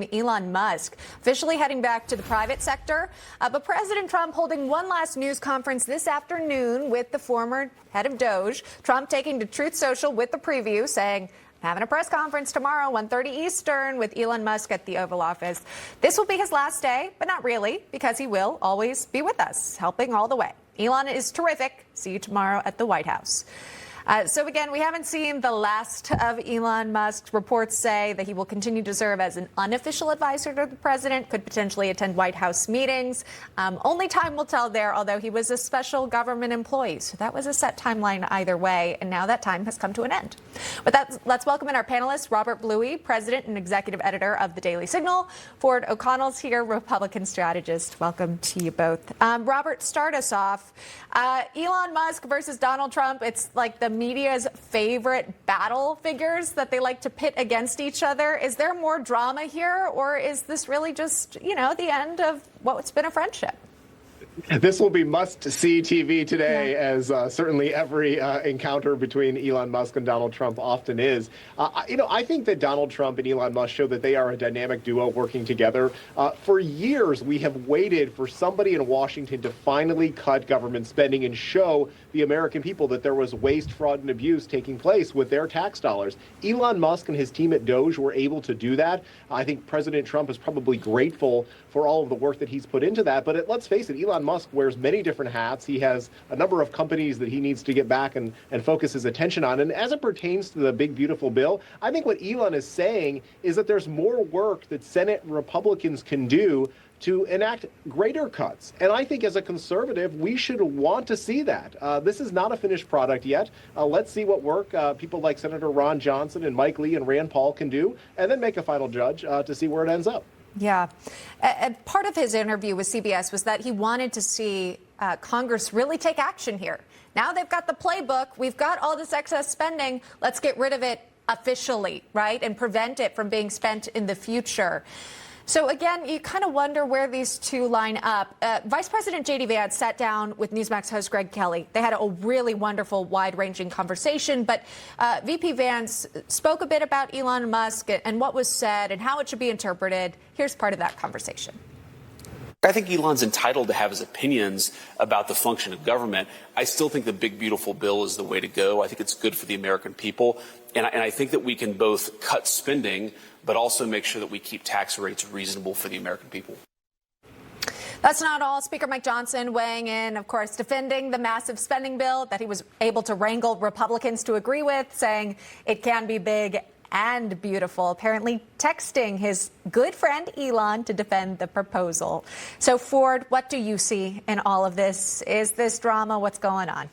Elon Musk officially heading back to the private sector. But President Trump holding one last news conference this afternoon with the former head of DOGE. Trump taking to Truth Social with the preview, saying, having a press conference tomorrow, 1:30 Eastern, with Elon Musk at the Oval Office. This will be his last day, but not really, because he will always be with us, helping all the way. Elon is terrific. See you tomorrow at the White House. So again, we haven't seen the last of Elon Musk. Reports say that he will continue to serve as an unofficial advisor to the president, could potentially attend White House meetings. Only time will tell there, although he was a special government employee. So that was a set timeline either way. And now that time has come to an end. With that, let's welcome in our panelists, Robert Bluey, president and executive editor of the Daily Signal. Ford O'Connell's here, Republican strategist. Welcome to you both. Robert, start us off. Elon Musk versus Donald Trump. It's like the media's favorite battle figures that they like to pit against each other. Is there more drama here, or is this really just, the end of what's been a friendship? This will be must-see TV today, as certainly every encounter between Elon Musk and Donald Trump often is. I think that Donald Trump and Elon Musk show that they are a dynamic duo working together. For years, we have waited for somebody in Washington to finally cut government spending and show the American people that there was waste, fraud, and abuse taking place with their tax dollars. Elon Musk and his team at DOGE were able to do that. I think President Trump is probably grateful for all of the work that he's put into that. But let's face it, Elon Musk wears many different hats. He has a number of companies that he needs to get back and focus his attention on. And as it pertains to the big, beautiful bill, I think what Elon is saying is that there's more work that Senate Republicans can do to enact greater cuts. And I think as a conservative, we should want to see that. This is not a finished product yet. Let's see what work people like Senator Ron Johnson and Mike Lee and Rand Paul can do, and then make a final judge to see where it ends up. Yeah. And part of his interview with CBS was that he wanted to see Congress really take action here. Now they've got the playbook. We've got all this excess spending. Let's get rid of it officially, right? And prevent it from being spent in the future. So, again, you kind of wonder where these two line up. Vice President J.D. Vance sat down with Newsmax host Greg Kelly. They had a really wonderful, wide-ranging conversation. But VP Vance spoke a bit about Elon Musk and what was said and how it should be interpreted. Here's part of that conversation. I think Elon's entitled to have his opinions about the function of government. I still think the big, beautiful bill is the way to go. I think it's good for the American people. And I think that we can both cut spending, but also make sure that we keep tax rates reasonable for the American people. That's not all. Speaker Mike Johnson weighing in, of course, defending the massive spending bill that he was able to wrangle Republicans to agree with, saying it can be big and beautiful, apparently texting his good friend Elon to defend the proposal. So, Ford, what do you see in all of this? Is this drama? What's going on?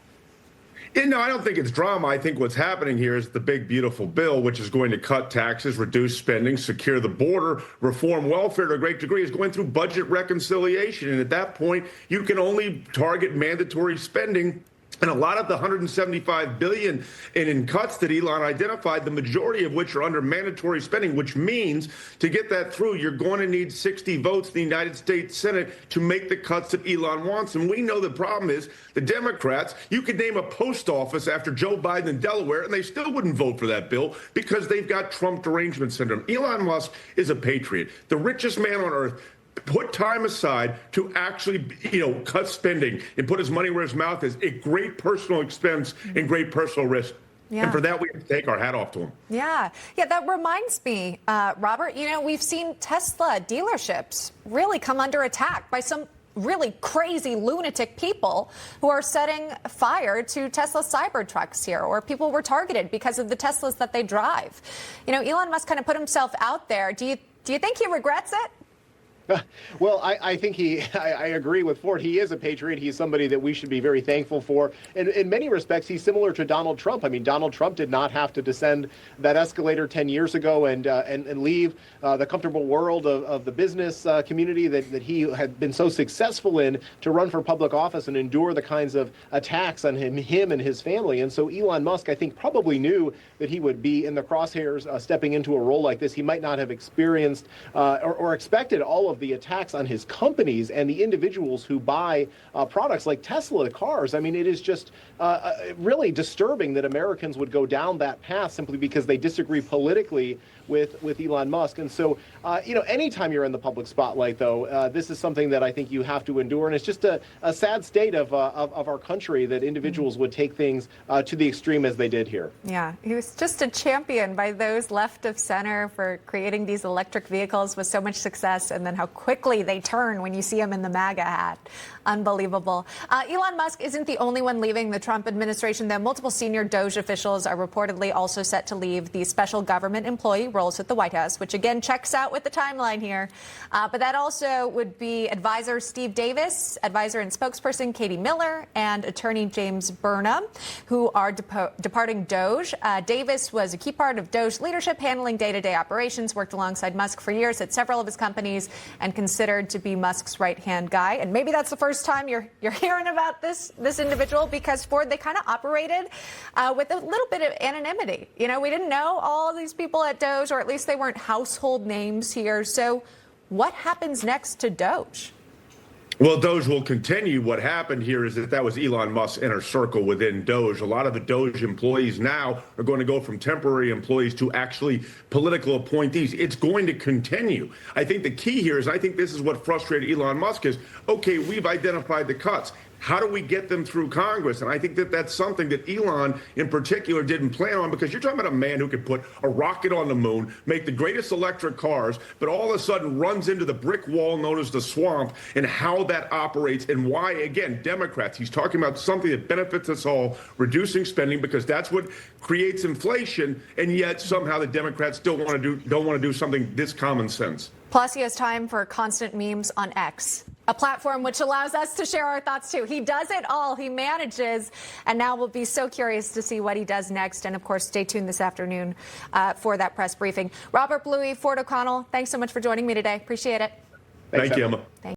No, I don't think it's drama. I think what's happening here is the big, beautiful bill, which is going to cut taxes, reduce spending, secure the border, reform welfare to a great degree, is going through budget reconciliation. And at that point, you can only target mandatory spending. And a lot of the $175 billion in cuts that Elon identified, the majority of which are under mandatory spending, which means to get that through, you're going to need 60 votes in the United States Senate to make the cuts that Elon wants. And we know the problem is the Democrats, you could name a post office after Joe Biden in Delaware, and they still wouldn't vote for that bill because they've got Trump derangement syndrome. Elon Musk is a patriot, the richest man on earth. Put time aside to actually, cut spending and put his money where his mouth is. A great personal expense and great personal risk. Yeah. And for that, we have to take our hat off to him. Yeah, that reminds me, Robert, we've seen Tesla dealerships really come under attack by some really crazy lunatic people who are setting fire to Tesla Cybertrucks here, or people were targeted because of the Teslas that they drive. Elon Musk kind of put himself out there. Do you think he regrets it? Well, I think I agree with Ford. He is a patriot. He's somebody that we should be very thankful for. And in many respects, he's similar to Donald Trump. I mean, Donald Trump did not have to descend that escalator 10 years ago and leave the comfortable world of the business community that he had been so successful in to run for public office and endure the kinds of attacks on him and his family. And so Elon Musk, I think, probably knew that he would be in the crosshairs stepping into a role like this. He might not have experienced or expected all of the attacks on his companies and the individuals who buy products like Tesla cars. I mean, it is just really disturbing that Americans would go down that path simply because they disagree politically with Elon Musk. And so, anytime you're in the public spotlight, though, this is something that I think you have to endure. And it's just a sad state of our country that individuals would take things to the extreme as they did here. Yeah, he was just a champion by those left of center for creating these electric vehicles with so much success, and then how quickly they turn when you see him in the MAGA hat. Unbelievable. Elon Musk isn't the only one leaving the Trump administration, though. Multiple senior DOGE officials are reportedly also set to leave the special government employee roles at the White House, which again checks out with the timeline here. But that also would be advisor Steve Davis, advisor and spokesperson Katie Miller, and attorney James Burnham, who are departing DOGE. Davis was a key part of DOGE leadership, handling day-to-day operations, worked alongside Musk for years at several of his companies, and considered to be Musk's right-hand guy. And maybe that's the first time you're hearing about this individual, because Ford, they kind of operated with a little bit of anonymity. We didn't know all these people at DOGE, or at least they weren't household names here. So what happens next to DOGE? Well, DOGE will continue. What happened here is that was Elon Musk's inner circle within DOGE. A lot of the DOGE employees now are going to go from temporary employees to actually political appointees. It's going to continue. I think the key here is, I think this is what frustrated Elon Musk is, okay, we've identified the cuts. How do we get them through Congress? And I think that that's something that Elon in particular didn't plan on, because you're talking about a man who could put a rocket on the moon, make the greatest electric cars, but all of a sudden runs into the brick wall known as the swamp, and how that operates and why, again, Democrats, he's talking about something that benefits us all, reducing spending, because that's what creates inflation, and yet somehow the Democrats don't want to do something this common sense. Plus, he has time for constant memes on X, a platform which allows us to share our thoughts, too. He does it all. He manages. And now we'll be so curious to see what he does next. And, of course, stay tuned this afternoon for that press briefing. Robert Bluey, Ford O'Connell, thanks so much for joining me today. Appreciate it. Thank you, Emma. Thank you.